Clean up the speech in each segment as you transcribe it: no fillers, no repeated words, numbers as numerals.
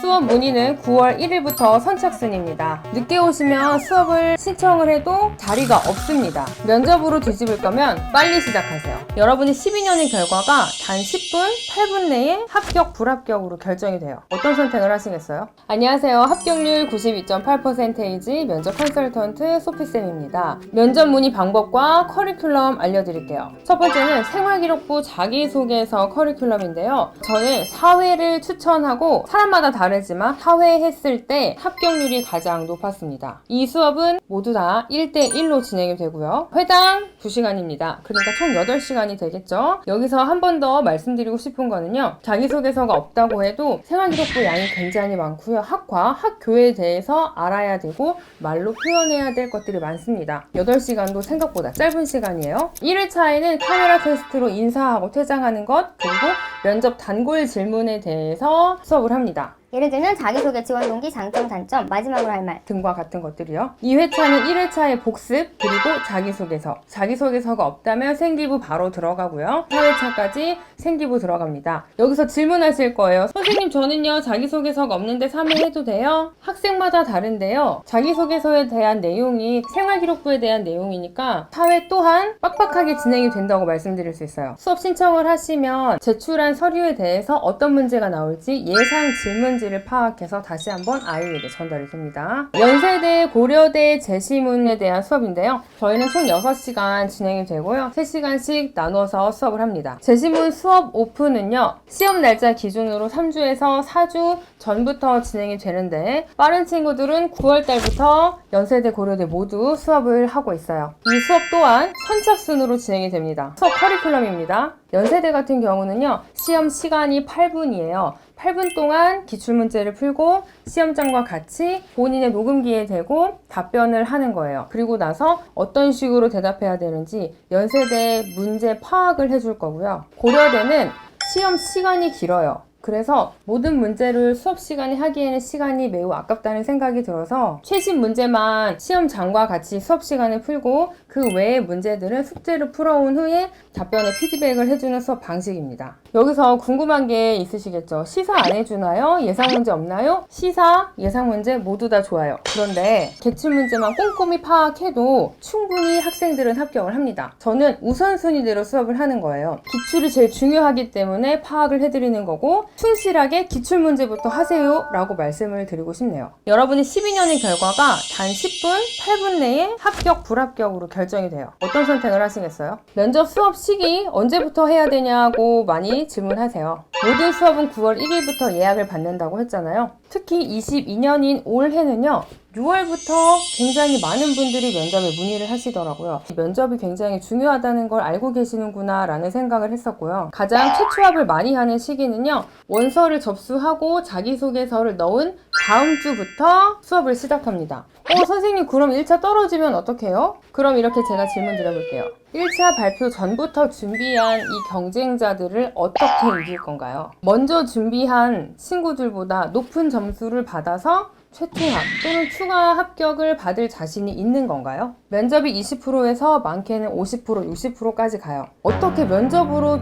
수업 문의는 9월 1일부터 선착순입니다. 늦게 오시면 수업을 신청을 해도 자리가 없습니다. 면접으로 뒤집을 거면 빨리 시작하세요. 여러분이 12년의 결과가 단 10분, 8분 내에 합격, 불합격으로 결정이 돼요. 어떤 선택을 하시겠어요? 안녕하세요. 합격률 92.8%이지 면접 컨설턴트 소피쌤입니다. 면접 문의 방법과 커리큘럼 알려드릴게요. 첫 번째는 생활기록부 자기소개서 커리큘럼인데요. 저는 4회를 추천하고 사람마다 다르지만 4회 했을 때 합격률이 가장 높았습니다. 이 수업은 모두 다 1대1로 진행이 되고요. 회당 2시간입니다. 그러니까 총 8시간이 되겠죠. 여기서 한 번 더 말씀드리고 싶은 거는요. 자기소개서가 없다고 해도 생활기록부 양이 굉장히 많고요. 학과, 학교에 대해서 알아야 되고 말로 표현해야 될 것들이 많습니다. 8시간도 생각보다 짧은 시간이에요. 1회차에는 카메라 테스트로 인사하고 퇴장하는 것, 그리고 면접 단골 질문에 대해서 수업을 합니다. 예를 들면 자기소개, 지원 동기, 장점, 단점, 마지막으로 할 말 등과 같은 것들이요. 2회차는 1회차의 복습, 그리고 자기소개서. 자기소개서가 없다면 생기부 바로 들어가고요. 4회차까지 생기부 들어갑니다. 여기서 질문하실 거예요. 선생님, 저는요 자기소개서가 없는데 3회 해도 돼요? 학생마다 다른데요. 자기소개서에 대한 내용이 생활기록부에 대한 내용이니까 4회 또한 빡빡하게 진행이 된다고 말씀드릴 수 있어요. 수업 신청을 하시면 제출한 서류에 대해서 어떤 문제가 나올지 예상 질문지를 파악해서 다시 한번 아이에게 전달이 됩니다. 연세대, 고려대 제시문에 대한 수업인데요. 저희는 총 6시간 진행이 되고요. 3시간씩 나눠서 수업을 합니다. 제시문 수업 오픈은요. 시험 날짜 기준으로 3주에서 4주 전부터 진행이 되는데 빠른 친구들은 9월달부터 연세대, 고려대 모두 수업을 하고 있어요. 이 수업 또한 선착순으로 진행이 됩니다. 수업 커리큘럼입니다. 연세대 같은 경우는요. 시험 시간이 8분이에요. 8분 동안 기출문제를 풀고 시험장과 같이 본인의 녹음기에 대고 답변을 하는 거예요. 그리고 나서 어떤 식으로 대답해야 되는지 연세대 문제 파악을 해줄 거고요. 고려대는 시험 시간이 길어요. 그래서 모든 문제를 수업 시간에 하기에는 시간이 매우 아깝다는 생각이 들어서 최신 문제만 시험장과 같이 수업 시간에 풀고 그 외의 문제들은 숙제를 풀어온 후에 답변에 피드백을 해주는 수업 방식입니다. 여기서 궁금한 게 있으시겠죠? 시사 안 해주나요? 예상 문제 없나요? 시사, 예상 문제 모두 다 좋아요. 그런데 기출문제만 꼼꼼히 파악해도 충분히 학생들은 합격을 합니다. 저는 우선순위대로 수업을 하는 거예요. 기출이 제일 중요하기 때문에 파악을 해드리는 거고 충실하게 기출문제부터 하세요 라고 말씀을 드리고 싶네요. 여러분이 12년의 결과가 단 10분, 8분 내에 합격, 불합격으로 결정이 돼요. 어떤 선택을 하시겠어요? 면접 수업 시기 언제부터 해야 되냐고 많이 질문하세요. 모든 수업은 9월 1일부터 예약을 받는다고 했잖아요. 특히 22년인 올해는요. 6월부터 굉장히 많은 분들이 면접에 문의를 하시더라고요. 면접이 굉장히 중요하다는 걸 알고 계시는구나 라는 생각을 했었고요. 가장 최초합을 많이 하는 시기는요. 원서를 접수하고 자기소개서를 넣은 다음 주부터 수업을 시작합니다. 선생님 그럼 1차 떨어지면 어떡해요? 그럼 이렇게 제가 질문 드려볼게요. 1차 발표 전부터 준비한 이 경쟁자들을 어떻게 이길 건가요? 먼저 준비한 친구들보다 높은 점수를 받아서 최통합 또는 추가 합격을 받을 자신이 있는 건가요? 면접이 20%에서 많게는 50%, 60%까지 가요. 어떻게 면접으로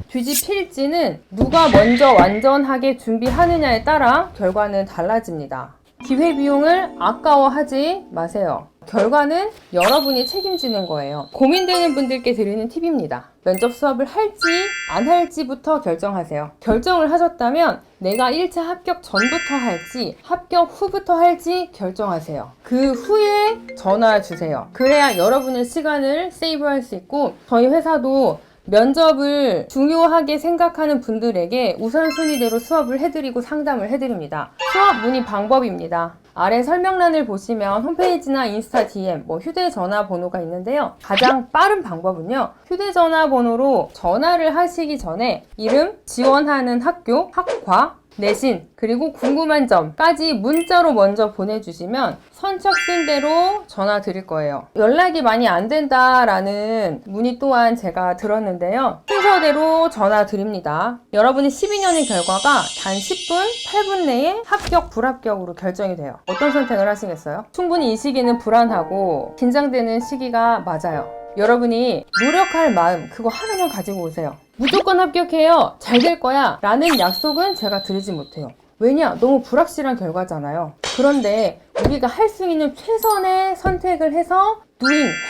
뒤집힐지는 누가 먼저 완전하게 준비하느냐에 따라 결과는 달라집니다. 기회비용을 아까워하지 마세요. 결과는 여러분이 책임지는 거예요. 고민되는 분들께 드리는 팁입니다. 면접 수업을 할지 안 할지부터 결정하세요. 결정을 하셨다면 내가 1차 합격 전부터 할지 합격 후부터 할지 결정하세요. 그 후에 전화 주세요. 그래야 여러분의 시간을 세이브할 수 있고 저희 회사도 면접을 중요하게 생각하는 분들에게 우선순위대로 수업을 해드리고 상담을 해드립니다. 수업 문의 방법입니다. 아래 설명란을 보시면 홈페이지나 인스타 DM, 휴대전화 번호가 있는데요. 가장 빠른 방법은요. 휴대전화 번호로 전화를 하시기 전에 이름, 지원하는 학교, 학과, 내신, 그리고 궁금한 점까지 문자로 먼저 보내주시면 선착순대로 전화 드릴 거예요. 연락이 많이 안 된다라는 문의 또한 제가 들었는데요. 순서대로 전화 드립니다. 여러분이 12년의 결과가 단 10분, 8분 내에 합격, 불합격으로 결정이 돼요. 어떤 선택을 하시겠어요? 충분히 이 시기는 불안하고 긴장되는 시기가 맞아요. 여러분이 노력할 마음 그거 하나만 가지고 오세요. 무조건 합격해요. 잘 될 거야 라는 약속은 제가 드리지 못해요. 왜냐? 너무 불확실한 결과잖아요. 그런데 우리가 할 수 있는 최선의 선택을 해서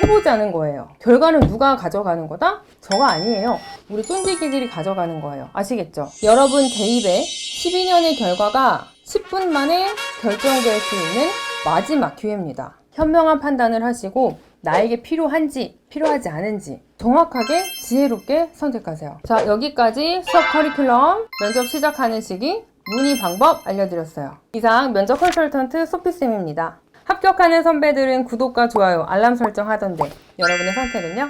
해보자는 거예요. 결과는 누가 가져가는 거다? 저가 아니에요. 우리 쫀디기들이 가져가는 거예요. 아시겠죠? 여러분 대입의 12년의 결과가 10분 만에 결정될 수 있는 마지막 기회입니다. 현명한 판단을 하시고 나에게 필요한지 필요하지 않은지 정확하게 지혜롭게 선택하세요. 자, 여기까지 수업 커리큘럼, 면접 시작하는 시기, 문의 방법 알려드렸어요. 이상 면접 컨설턴트 소피쌤입니다. 합격하는 선배들은 구독과 좋아요, 알람 설정 하던데 여러분의 선택은요?